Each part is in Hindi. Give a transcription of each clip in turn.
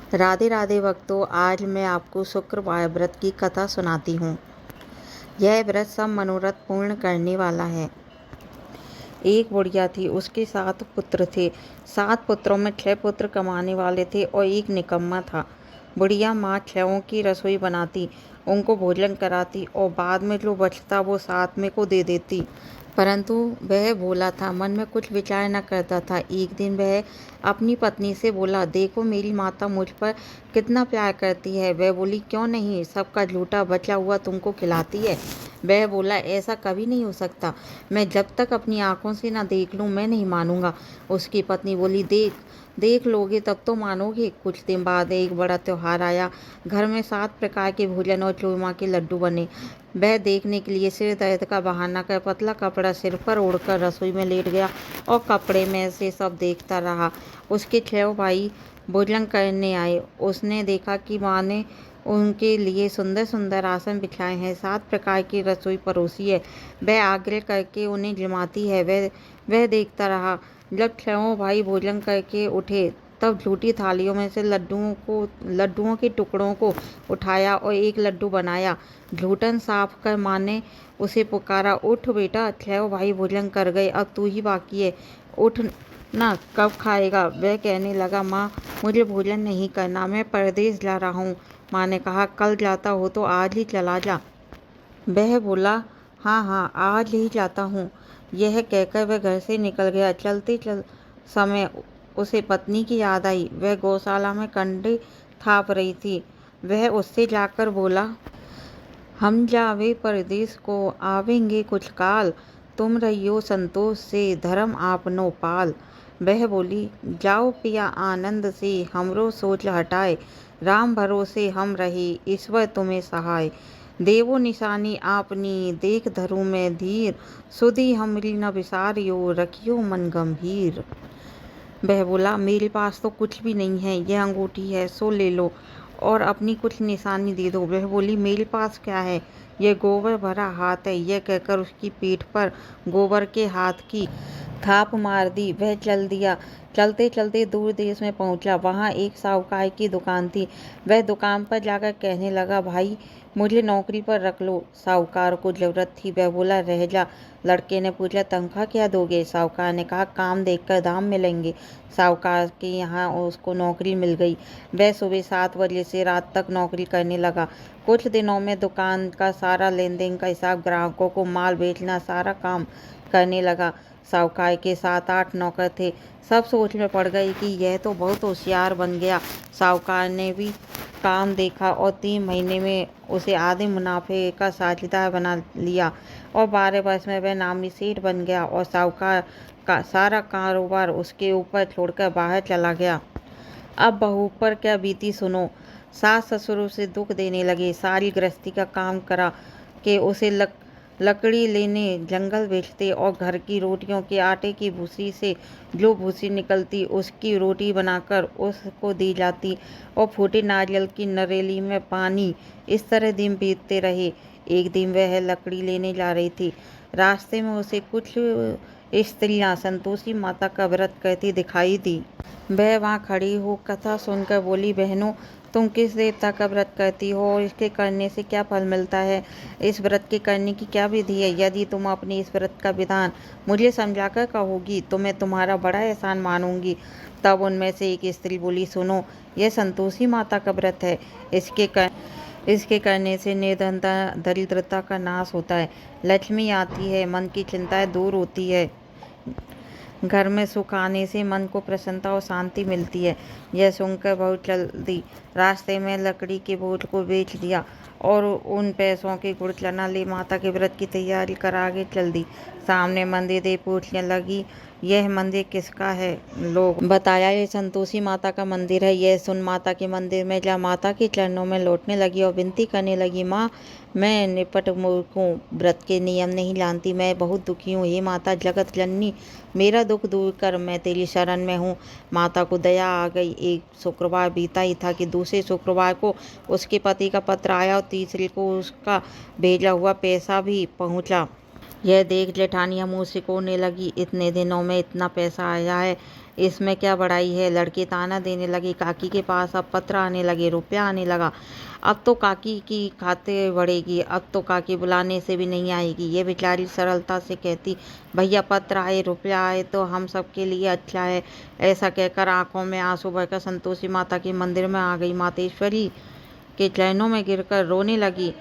राधे राधे भक्तों, आज मैं आपको शुक्रवार व्रत की कथा सुनाती हूँ। यह व्रत सब मनोरथ पूर्ण करने वाला है। एक बुढ़िया थी, उसके 7 पुत्र थे। 7 पुत्रों में 6 पुत्र कमाने वाले थे और एक निकम्मा था। बुढ़िया माँ 6 की रसोई बनाती, उनको भोजन कराती और बाद में जो बचता वो 7 में को दे देती। परंतु वह भोला था, मन में कुछ विचार न करता था। एक दिन वह अपनी पत्नी से बोला, देखो मेरी माता मुझ पर कितना प्यार करती है। वह बोली, क्यों नहीं, सबका झूठा बचा हुआ तुमको खिलाती है। वह बोला, ऐसा कभी नहीं हो सकता, मैं जब तक अपनी आंखों से न देख लूं मैं नहीं मानूंगा। उसकी पत्नी बोली, देख लोगे तब तो मानोगे। कुछ दिन बाद एक बड़ा त्योहार आया। घर में 7 प्रकार के भोजन और चूरमा के लड्डू बने। वह देखने के लिए सिर दर्द का बहाना कर पतला कपड़ा सिर पर ओढ़कर रसोई में लेट गया और कपड़े में से सब देखता रहा। उसके 6 भाई भोजन करने आए। उसने देखा कि माँ ने उनके लिए सुंदर सुंदर आसन बिछाए हैं, 7 प्रकार की रसोई परोसी है। वह आग्रह करके उन्हें जमाती है। वह देखता रहा। जब 6 भाई भोजन करके उठे तब झूठी थालियों में से लड्डुओं के टुकड़ों को उठाया और एक लड्डू बनाया। घूटन साफ कर माँ ने उसे पुकारा, उठ बेटा, 6 भाई भोजन कर गए, अब तू ही बाकी है, उठ ना, कब खाएगा। वह कहने लगा, माँ मुझे भोजन नहीं करना, मैं परदेश जा रहा हूँ। माँ ने कहा, कल जाता हो तो आज ही चला जा। वह बोला, हाँ हाँ आज ही जाता हूँ। यह कहकर वह घर से निकल गया। चलते समय उसे पत्नी की याद आई। वह गौशाला में कंडे थाप रही थी। वह उससे जाकर बोला, हम जावे परदेस को, आवेंगे कुछ काल, तुम रहियो संतोष से, धर्म आपनो पाल। वह बोली, जाओ पिया आनंद से, हमरो सोच हटाए, राम भरोसे हम रहे, ईश्वर तुम्हें सहाय। देवो निशानी आपनी, देख धरू में धीर, सुधी हमरी न विसारियो, रखियो मन गंभीर। वह बोला, मेरे पास तो कुछ भी नहीं है, यह अंगूठी है, सो ले लो और अपनी कुछ निशानी दे दो। वह बोली, मेरे पास क्या है, यह गोबर भरा हाथ है। यह कहकर उसकी पीठ पर गोबर के हाथ की थाप मार दी। वह चल दिया। चलते चलते दूर देश में पहुंचा। वहां एक साहूकार की दुकान थी। वह दुकान पर जाकर कहने लगा, भाई मुझे नौकरी पर रख लो। साहूकार को जरूरत थी। वह बोला, रह जा। लड़के ने पूछा, तनख्वाह क्या दोगे। साहूकार ने कहा, काम देखकर दाम मिलेंगे। साहूकार के यहाँ उसको नौकरी मिल गई। वह सुबह 7 बजे से रात तक नौकरी करने लगा। कुछ दिनों में दुकान का सारा लेन देन का हिसाब, ग्राहकों को माल बेचना, सारा काम करने लगा। साहूकार के 7-8 नौकर थे। सब सोच में पड़ गए कि यह तो बहुत होशियार बन गया। साहूकार ने भी काम देखा और 3 महीने में उसे आधे मुनाफे का साझेदार बना लिया और 12 वर्ष में वह नामी सेठ बन गया और साहूकार का सारा कारोबार उसके ऊपर छोड़कर बाहर चला गया। अब बहू पर क्या बीती सुनो। सास ससुर उसे दुख देने लगे। सारी गृहस्थी का काम करा के उसे लकड़ी लेने जंगल बेचते और घर की रोटियों के आटे की भूसी से जो भूसी निकलती उसकी रोटी बनाकर उसको दी जाती और फूटे नारियल की नरेली में पानी। इस तरह दिन बीतते रहे। एक दिन वह लकड़ी लेने जा रही थी। रास्ते में उसे कुछ स्त्रियां संतोषी माता का व्रत करती दिखाई दी। वह वहां खड़ी हो कथा सुनकर बोली, बहनों तुम किस देवता का व्रत करती हो और इसके करने से क्या फल मिलता है। इस व्रत के करने की क्या विधि है। यदि तुम अपने इस व्रत का विधान मुझे समझाकर कहोगी तो मैं तुम्हारा बड़ा एहसान मानूंगी। तब उनमें से एक स्त्री बोली, सुनो, यह संतोषी माता का व्रत है। इसके करने से निर्धनता दरिद्रता का नाश होता है, लक्ष्मी आती है, मन की चिंताएं दूर होती है, घर में सुख आने से मन को प्रसन्नता और शांति मिलती है। यह सुनकर बहुत जल्दी रास्ते में लकड़ी के बोझ को बेच दिया और उन पैसों के गुड़ चना ले माता के व्रत की तैयारी कर आगे चल दी। सामने मंदिर देख पूछने लगी, यह मंदिर किसका है। लोग बताया, यह संतोषी माता का मंदिर है। यह सुन माता के मंदिर में जा माता के चरणों में लौटने लगी और विनती करने लगी, माँ मैं निपट मूर्ख हूँ, व्रत के नियम नहीं जानती, मैं बहुत दुखी हूँ। हे माता जगत जननी, मेरा दुख दूर कर, मैं तेरी शरण में हूँ। माता को दया आ गई। एक शुक्रवार बीता ही था कि दूसरे शुक्रवार को उसके पति का पत्र आया और तीसरे को उसका भेजा हुआ पैसा भी पहुँचा। यह देख जेठानियाँ मुँह सिकोड़ने लगी, इतने दिनों में इतना पैसा आया है, इसमें क्या बड़ाई है। लड़के ताना देने लगे। काकी के पास अब पत्र आने लगे, रुपया आने लगा। अब तो काकी की खाते बढ़ेगी, अब तो काकी बुलाने से भी नहीं आएगी। ये बेचारी सरलता से कहती, भैया पत्र आए, रुपया आए तो हम सबके लिए अच्छा है। ऐसा कहकर आंखों में आंसू भरकर संतोषी माता के मंदिर में आ गई। मातेश्वरी के चरणों में गिरकर रोने लगी।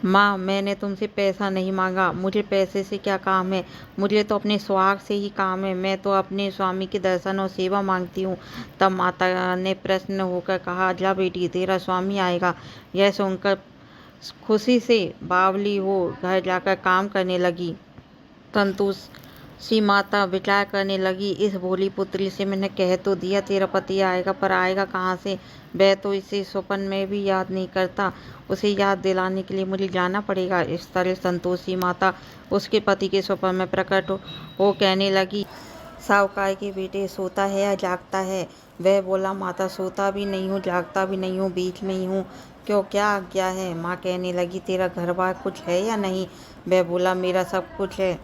माँ, मैंने तुमसे पैसा नहीं मांगा, मुझे पैसे से क्या काम है। मुझे तो अपने सुहाग से ही काम है। मैं तो अपने स्वामी के दर्शन और सेवा मांगती हूँ। तब माता ने प्रसन्न होकर कहा, जा बेटी, तेरा स्वामी आएगा। यह सुनकर खुशी से बावली हो घर जाकर काम करने लगी। संतोषी माता विचार करने लगी, इस भोली पुत्री से मैंने कह तो दिया तेरा पति आएगा, पर आएगा कहाँ से। वह तो इसे स्वप्न में भी याद नहीं करता। उसे याद दिलाने के लिए मुझे जाना पड़ेगा। इस तरह संतोषी माता उसके पति के स्वप्न में प्रकट हो कहने लगी, साहूकार के बेटे, सोता है या जागता है। वह बोला, माता सोता भी नहीं हूँ, जागता भी नहीं हूँ, बीच में ही हूँ। क्यों, क्या आज्ञा है। माँ कहने लगी, तेरा घर बार कुछ है या नहीं। वह बोला, मेरा सब कुछ है।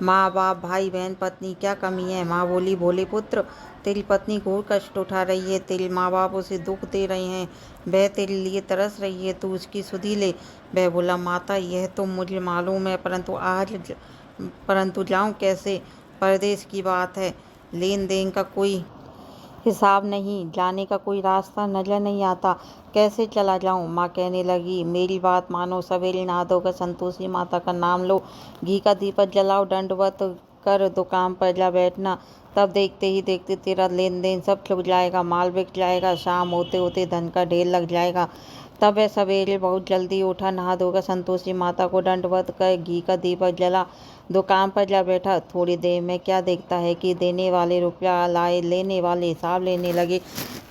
माँ बाप, भाई बहन, पत्नी, क्या कमी है। माँ बोली, भोले पुत्र, तेरी पत्नी घोर कष्ट उठा रही है। तेरे माँ बाप उसे दुख दे रहे हैं। वह तेरे लिए तरस रही है, तू उसकी सुधि ले। वह बोला, माता यह तो मुझे मालूम है, परंतु जाऊँ कैसे। परदेश की बात है, लेन देन का कोई हिसाब नहीं, जाने का कोई रास्ता नजर नहीं आता, कैसे चला जाऊं। माँ कहने लगी, मेरी बात मानो, सवेरे नहा धोकर संतोषी माता का नाम लो, घी का दीपक जलाओ, दंडवत कर दुकान पर जा बैठना। तब देखते ही देखते तेरा लेन देन सब छुप जाएगा, माल बिक जाएगा, शाम होते होते धन का ढेर लग जाएगा। तब वह सवेरे बहुत जल्दी उठा, नहा धोकर संतोषी माता को दंडवत कर घी का दीपक जला दुकान पर जा बैठा। थोड़ी देर में क्या देखता है कि देने वाले रुपया लाए, लेने वाले हिसाब लेने लगे।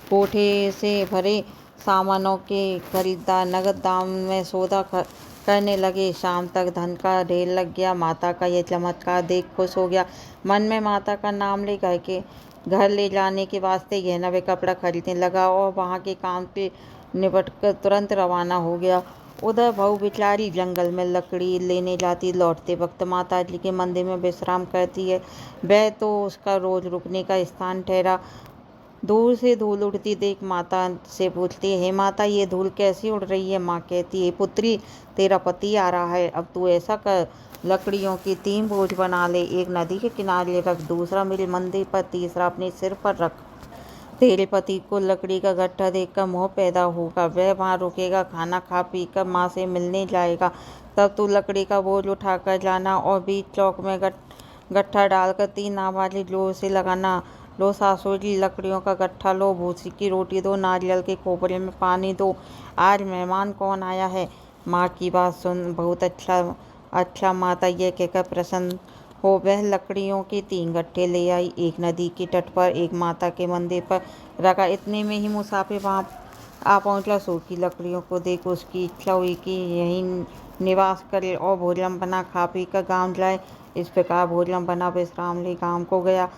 कोठे से भरे सामानों के खरीदार नगद दाम में सौदा करने लगे। शाम तक धन का ढेर लग गया। माता का यह चमत्कार देख खुश हो गया। मन में माता का नाम ले घर ले जाने के वास्ते गहना व कपड़ा खरीदने लगा और वहाँ के काम के निपट कर तुरंत रवाना हो गया। उधर बहू बेचारी जंगल में लकड़ी लेने जाती, लौटते वक्त माता जी के मंदिर में विश्राम करती है। वह तो उसका रोज रुकने का स्थान ठहरा। दूर से धूल उड़ती देख माता से पूछती है, हे माता, ये धूल कैसी उड़ रही है। माँ कहती है, पुत्री, तेरा पति आ रहा है। अब तू ऐसा कर, लकड़ियों की 3 बोझ बना ले, एक नदी के किनारे रख, दूसरा मेरे मंदिर पर, तीसरा अपने सिर पर रख। तेरे पति को लकड़ी का गट्ठा देखकर मोह पैदा होगा। वह वहाँ रुकेगा, खाना खा पी कर माँ से मिलने जाएगा। तब तू लकड़ी का बोझ उठाकर जाना और बीच चौक में गट्ठा डालकर 3 आवाज़ें जोर से लगाना, लो सासू जी, लकड़ियों का गट्ठा लो, भूसी की रोटी दो, नारियल के कोपरे में पानी दो, आज मेहमान कौन आया है। माँ की बात सुन बहुत अच्छा माता, ये कहकर प्रसन्न हो वह लकड़ियों के 3 गट्ठे ले आई। एक नदी के तट पर, एक माता के मंदिर पर रखा। इतने में ही मुसाफिर वहाँ आ पहुँचा। सूखी लकड़ियों को देख उसकी इच्छा हुई कि यहीं निवास करे और भोजन बना खा पी कर गाँव जाए। इस प्रकार भोजन बना विश्राम ले गाँव को गया।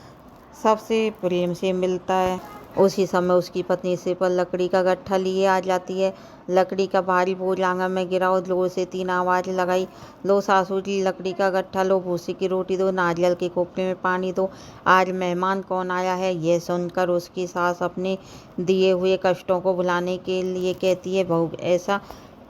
सबसे प्रेम से मिलता है। उसी समय उसकी पत्नी सिर पर लकड़ी का गट्ठा लिए आ जाती है। लकड़ी का भारी बोझ आंगन में गिरा और जोर से 3 आवाज़ लगाई, लो सासू जी, लकड़ी का गट्ठा लो, भूसी की रोटी दो, नारियल के कोपरे में पानी दो, आज मेहमान कौन आया है। यह सुनकर उसकी सास अपने दिए हुए कष्टों को भुलाने के लिए कहती है, बहू ऐसा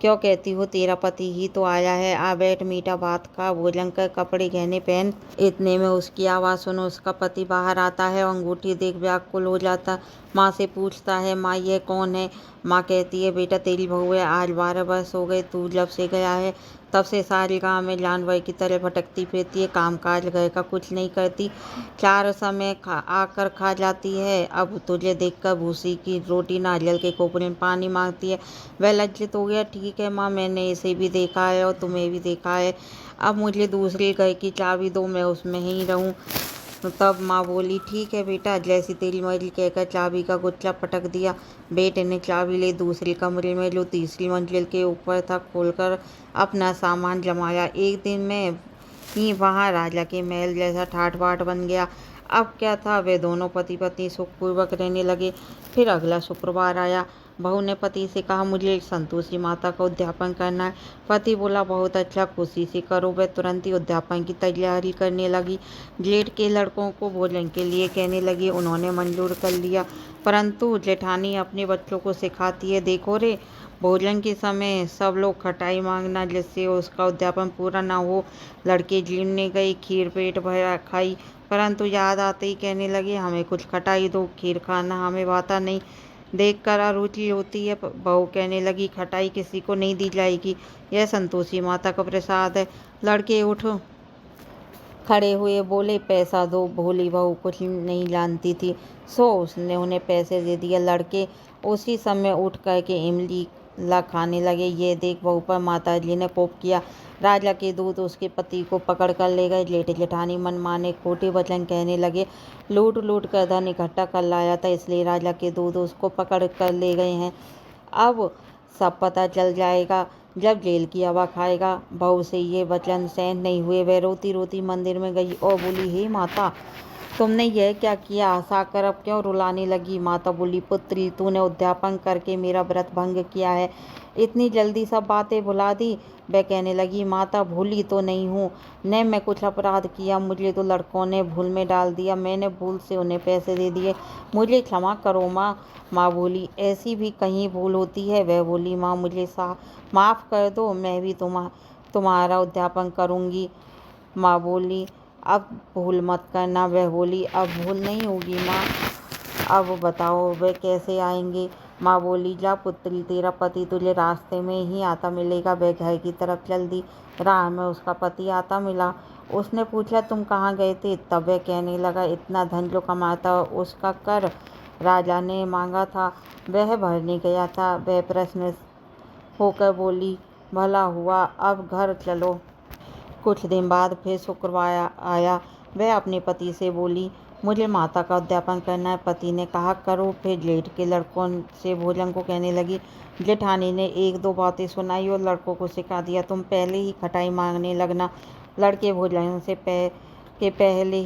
क्यों कहती हो, तेरा पति ही तो आया है, आ बैठ, मीठा भात खा, भोजन कर, कपड़े गहने पहन। इतने में उसकी आवाज़ सुनो उसका पति बाहर आता है और अंगूठी देख व्याकुल हो जाता। माँ से पूछता है, माँ यह कौन है। माँ कहती है, बेटा तेरी बहू है, आज 12 वर्ष हो गए तू जब से गया है, तब से सारे गांव में जानवर की तरह भटकती फिरती है, कामकाज घर का कुछ नहीं करती, 4 समय आकर खा जाती है। अब तुझे देखकर भूसी की रोटी, नारियल के कोपरे में पानी मांगती है। वह लज्जित हो गया। ठीक है माँ, मैंने इसे भी देखा है और तुम्हें भी देखा है, अब मुझे दूसरे घर की चाबी दो, मैं उसमें ही रहूं। तब माँ बोली, ठीक है बेटा, जैसी तेरी मर्जी, कहकर चाबी का गुच्छा पटक दिया। बेटे ने चाबी ले दूसरे कमरे में, जो 3री मंजिल के ऊपर था, खोलकर अपना सामान जमाया। एक दिन में ही वहाँ राजा के महल जैसा ठाठ बाट बन गया। अब क्या था, वे दोनों पति पत्नी सुखपूर्वक रहने लगे। फिर अगला शुक्रवार आया। बहू ने पति से कहा, मुझे संतोषी माता का उद्यापन करना है। पति बोला, बहुत अच्छा, खुशी से करो। वह तुरंत ही उद्यापन की तैयारी करने लगी। जेठ के लड़कों को भोजन के लिए कहने लगी। उन्होंने मंजूर कर लिया, परंतु जेठानी अपने बच्चों को सिखाती है, देखो रे, भोजन के समय सब लोग खटाई मांगना, जिससे उसका उद्यापन पूरा ना हो। लड़के जीणने गए, खीर पेट भर खाई, परंतु याद आते ही कहने लगे, हमें कुछ खटाई दो, खीर खाना हमें भाता नहीं, देखकर अरुचि होती है। बहू कहने लगी, खटाई किसी को नहीं दी जाएगी, यह संतोषी माता का प्रसाद है। लड़के उठ खड़े हुए बोले, पैसा दो। भोली बहू कुछ नहीं जानती थी, सो उसने उन्हें पैसे दे दिए। लड़के उसी समय उठ करके इमली ला खाने लगे। ये देख बहू पर माताजी ने कोप किया। राजा के दूत उसके पति को पकड़ कर ले गए। जेठ जेठानी मनमाने खोटे वचन कहने लगे। लूट लूट कर धन इकट्ठा कर लाया था, इसलिए राजा के दूत उसको पकड़ कर ले गए हैं। अब सब पता चल जाएगा जब जेल की हवा खाएगा। बहू से ये वचन सहन नहीं हुए। वह रोती रोती मंदिर में गई और बोली, हे माता, तुमने यह क्या किया? आशा कर अब क्यों रुलाने लगी? माता बोली, पुत्री, तूने उद्यापन करके मेरा व्रत भंग किया है, इतनी जल्दी सब बातें भुला दी। वह कहने लगी, माता, भूली तो नहीं हूँ, न मैं कुछ अपराध किया, मुझे तो लड़कों ने भूल में डाल दिया, मैंने भूल से उन्हें पैसे दे दिए, मुझे क्षमा करो माँ। माँ बोली, ऐसी भी कहीं भूल होती है? वह बोली, माँ, मुझे माफ़ कर दो, मैं भी तुम्हारा उद्यापन करूँगी। माँ बोली, अब भूल मत करना। वह बोली, अब भूल नहीं होगी माँ। अब बताओ वे कैसे आएंगे? माँ बोली, जा पुत्री, तेरा पति तुझे रास्ते में ही आता मिलेगा। वह घर की तरफ चल दी। राह में उसका पति आता मिला। उसने पूछा, तुम कहाँ गए थे? तब वह कहने लगा, इतना धन जो कमाता उसका कर राजा ने मांगा था, वह भरने गया था। वह प्रसन्न होकर बोली, भला हुआ, अब घर चलो। कुछ दिन बाद फिर शुक्रवार आया। वह अपने पति से बोली, मुझे माता का उद्यापन करना है। पति ने कहा, करो। फिर जेठ के लड़कों से भोजन को कहने लगी। जेठानी ने एक दो बातें सुनाई और लड़कों को सिखा दिया, तुम पहले ही खटाई मांगने लगना। लड़के भोजन से पहले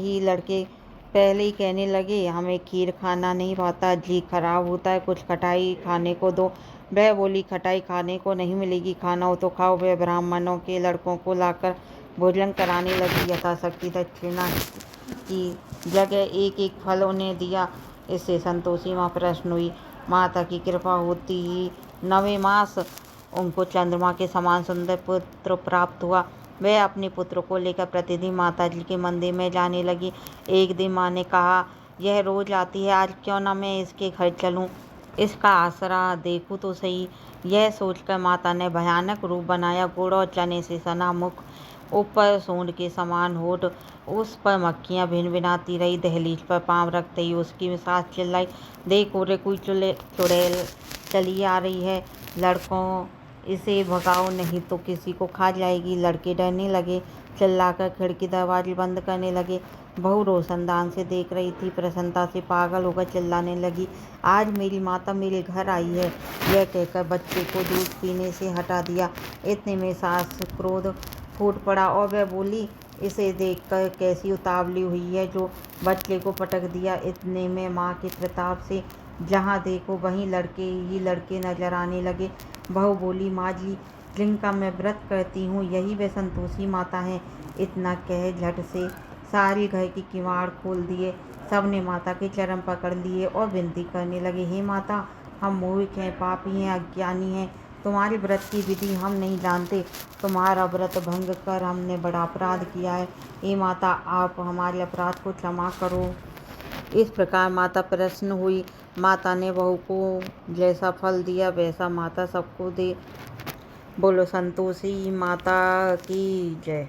ही कहने लगे, हमें खीर खाना नहीं भाता, जी खराब होता है, कुछ खटाई खाने को दो। वह बोली, खटाई खाने को नहीं मिलेगी, खाना हो तो खाओ। वह ब्राह्मणों के लड़कों को लाकर भोजन कराने लगी। यथाशक्ति दक्षिणा की जगह एक एक फल उन्हें दिया। इससे संतोषी माँ प्रसन्न हुई। माता की कृपा होती ही 9वें मास उनको चंद्रमा के समान सुंदर पुत्र प्राप्त हुआ। वह अपने पुत्र को लेकर प्रतिदिन माताजी के मंदिर में जाने लगी। एक दिन माँ ने कहा, यह रोज आती है, आज क्यों न मैं इसके घर चलूं, इसका आसरा देखूं तो सही। यह सोचकर माता ने भयानक रूप बनाया। गुड़ और चने से सना मुख, ऊपर सूंड के समान होठ, उस पर मक्खियाँ भिनभिनाती रही। दहलीज पर पाँव रखते ही उसकी सास चिल्लाई, देखो रे, कोई चुड़ैल चली आ रही है, लड़कों इसे भगाओ, नहीं तो किसी को खा जाएगी। लड़के डरने लगे, चिल्लाकर खिड़की दरवाजे बंद करने लगे। बहू रोशनदान से देख रही थी, प्रसन्नता से पागल होकर चिल्लाने लगी, आज मेरी माता मेरे घर आई है। यह कहकर बच्चे को दूध पीने से हटा दिया। इतने में सास क्रोध फूट पड़ा और वह बोली, इसे देखकर कैसी उतावली हुई है जो बच्चे को पटक दिया। इतने में माँ के प्रताप से जहाँ देखो वहीं लड़के ही लड़के नजर आने लगे। बहू बोली, माँ जी, जिनका मैं व्रत करती हूँ, यही वे संतोषी माता हैं। इतना कह झट से सारी घर की किवाड़ खोल दिए। सबने माता के चरण पकड़ लिए और विनती करने लगे, हे माता, हम मूर्ख हैं, पापी हैं, अज्ञानी हैं, तुम्हारे व्रत की विधि हम नहीं जानते, तुम्हारा व्रत भंग कर हमने बड़ा अपराध किया है। हे माता, आप हमारे अपराध को क्षमा करो। इस प्रकार माता प्रसन्न हुई। माता ने बहू को जैसा फल दिया वैसा माता सबको दे। बोलो संतोषी माता की जय।